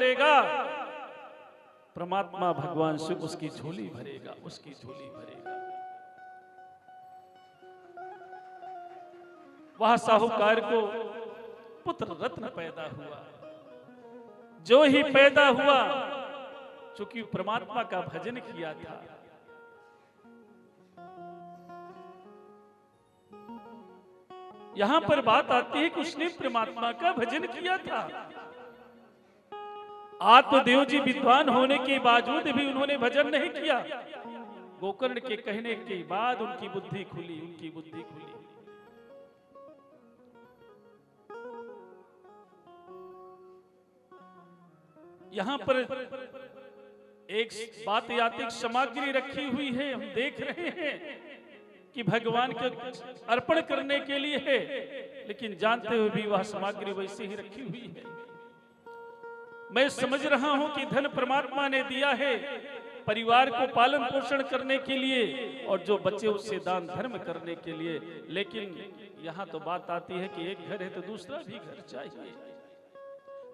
करेगा, परमात्मा भगवान शिव उसकी झोली भरेगा, उसकी झोली भरेगा। वह साहूकार को पुत्र रत्न पैदा हुआ। जो ही पैदा हुआ, चूंकि परमात्मा का भजन किया था, यहां पर बात आती है कि उसने परमात्मा का भजन किया था। आत्मदेव जी विद्वान होने के बावजूद भी उन्होंने भजन नहीं किया। गोकर्ण के कहने के बाद उनकी बुद्धि खुली, उनकी बुद्धि खुली। यहां पर एक बात यातिक सामग्री रखी हुई है, हम देख रहे हैं कि भगवान के अर्पण करने के लिए है, लेकिन जानते हुए भी वह सामग्री वैसे ही रखी हुई है। मैं समझ रहा हूं कि धन परमात्मा ने दिया है परिवार को पालन पोषण करने के लिए और जो बच्चे उससे दान धर्म करने के लिए, लेकिन यहां तो बात आती है कि एक घर है तो दूसरा भी घर चाहिए,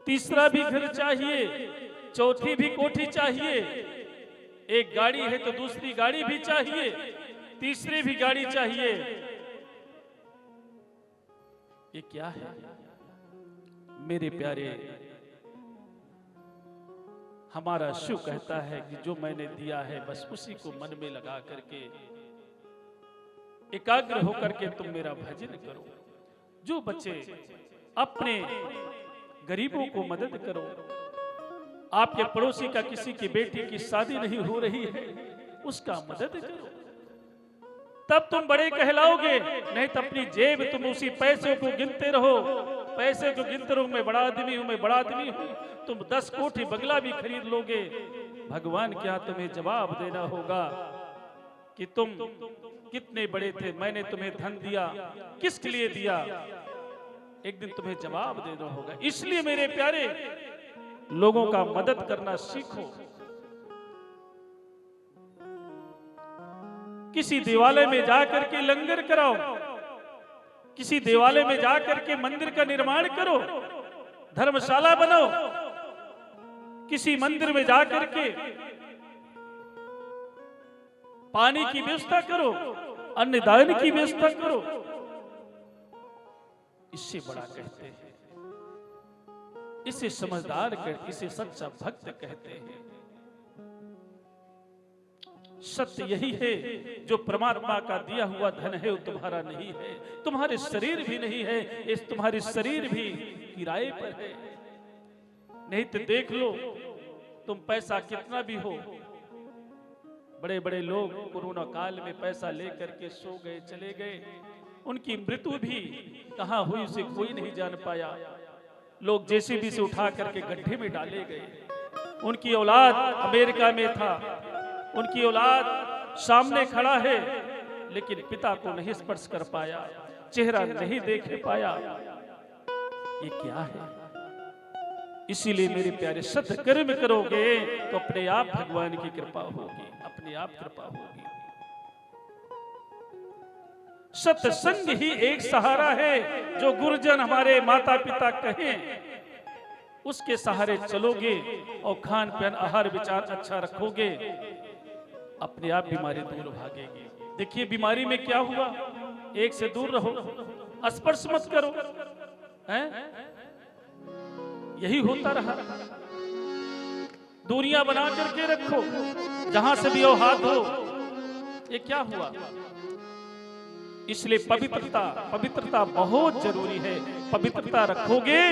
तीसरा भी घर चाहिए, चौथी भी कोठी चाहिए। एक गाड़ी है तो दूसरी गाड़ी भी चाहिए, तीसरी भी गाड़ी चाहिए। ये क्या है मेरे प्यारे? हमारा शिव कहता है कि जो मैंने दिया है बस उसी को मन में लगा करके एकाग्र होकर के तुम मेरा भजन करो। जो बच्चे अपने गरीबों को मदद करो, आपके पड़ोसी का किसी की बेटी की शादी नहीं हो रही है, उसका मदद करो, तब तुम बड़े कहलाओगे। नहीं तो अपनी जेब तुम उसी पैसे को गिनते रहो, पैसे को गिनते रहो, मैं बड़ा आदमी हूं, मैं बड़ा आदमी हूं, तुम 10 कोठी बंगला भी खरीद लोगे। भगवान क्या तुम्हें जवाब देना होगा कि तुम कितने बड़े थे, मैंने तुम्हें धन दिया, किसके लिए दिया? एक दिन तुम्हें जवाब देना होगा। इसलिए मेरे प्यारे, लोगों का मदद करना सीखो। किसी देवालय में जाकर के लंगर कराओ, किसी देवालय में जाकर के मंदिर का निर्माण करो, धर्मशाला बनाओ, किसी मंदिर में जाकर के पानी की व्यवस्था करो, अन्नदान की व्यवस्था करो। इससे बड़ा कहते हैं, इसे समझदार कहते, इसे सच्चा भक्त कहते हैं। सत्य यही है, जो परमात्मा का दिया हुआ धन है वो तुम्हारा नहीं है, तुम्हारे शरीर भी नहीं है, इस तुम्हारे शरीर भी किराए पर है। नहीं तो देख लो, तुम पैसा कितना भी हो, बड़े बड़े लोग कोरोना काल में पैसा लेकर के सो गए, चले गए, उनकी मृत्यु भी कहां हुई उसे कोई नहीं जान पाया। लोग जेसीबी से उठा करके गड्ढे में डाले गए। उनकी औलाद अमेरिका में था, उनकी औलाद सामने खड़ा है, लेकिन पिता को नहीं स्पर्श कर पाया, चेहरा नहीं देख पाया। ये क्या है? इसीलिए मेरे प्यारे, सत्कर्म करोगे तो अपने आप भगवान की कृपा होगी, अपने आप कृपा होगी। सत्संग ही एक सहारा है, जो गुरुजन हमारे माता पिता कहें उसके सहारे चलोगे और खान पान आहार विचार अच्छा रखोगे, अपने आप बीमारी दूर भागेगी। देखिए बीमारी में क्या हुआ, एक से दूर रहो, स्पर्श मत करो, हैं? यही होता रहा। दूरियां बना करके रखो, जहां से भी हो हाथ हो। ये क्या हुआ? इसलिए पवित्रता, पवित्रता बहुत जरूरी है। पवित्रता रखोगे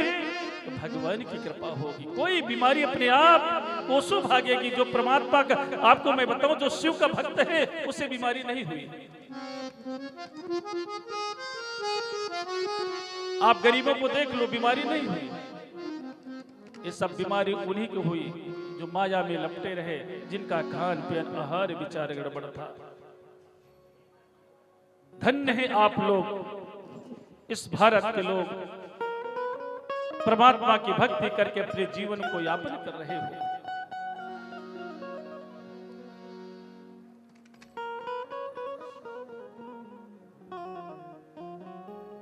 तो भगवान की कृपा होगी, कोई बीमारी अपने आप कोसों भागेगी। जो परमात्मा का, आपको मैं बताऊं, जो शिव का भक्त है उसे बीमारी नहीं हुई। आप गरीबों को देख लो, बीमारी नहीं हुई। ये सब बीमारी उन्हीं को हुई जो माया में लपटे रहे, जिनका खान पान आहार विचार गड़बड़ था। धन्य है आप लोग, इस भारत के लोग परमात्मा की भक्ति करके अपने जीवन को यापन कर रहे हो।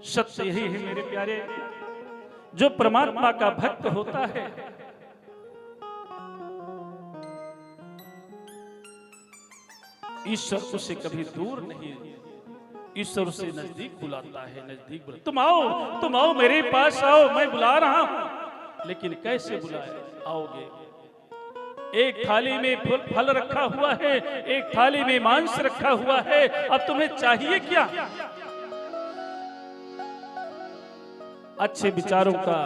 सत्य यही है मेरे प्यारे, जो परमात्मा का भक्त होता है ईश्वर उसे कभी दूर नहीं, ईश्वर उसे नजदीक बुलाता है, नजदीक बुला। तुम आओ मेरे पास आओ, मैं बुला रहा हूं। लेकिन कैसे बुलाए? आओगे, एक थाली में फल रखा हुआ है, एक थाली में मांस रखा हुआ है, अब तुम्हें चाहिए क्या? अच्छे विचारों का,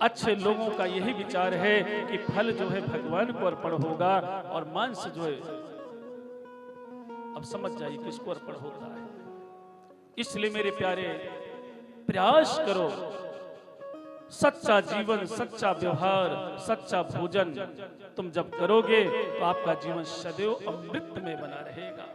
अच्छे लोगों का यही विचार है कि फल जो है भगवान को अर्पण होगा और मांस जो है, अब समझ जाइए किसको अर्पण होता है। इसलिए मेरे प्यारे, प्रयास करो, सच्चा जीवन, सच्चा व्यवहार, सच्चा भोजन तुम जब करोगे तो आपका जीवन सदैव अमृत में बना रहेगा।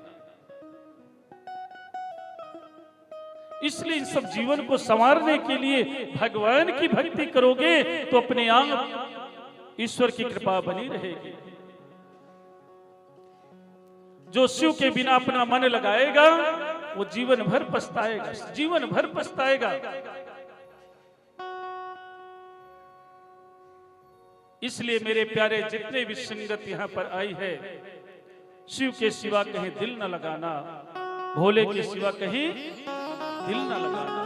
इसलिए इन सब जीवन को संवारने के लिए भगवान की भक्ति करोगे तो अपने आप ईश्वर की कृपा बनी रहेगी। जो शिव के बिना अपना मन लगाएगा वो जीवन भर पछताएगा, जीवन भर पछताएगा। इसलिए मेरे प्यारे, जितने भी संगत यहाँ पर आई है, शिव के सिवा कहीं दिल न लगाना, भोले के सिवा कहीं दिल न लगाना।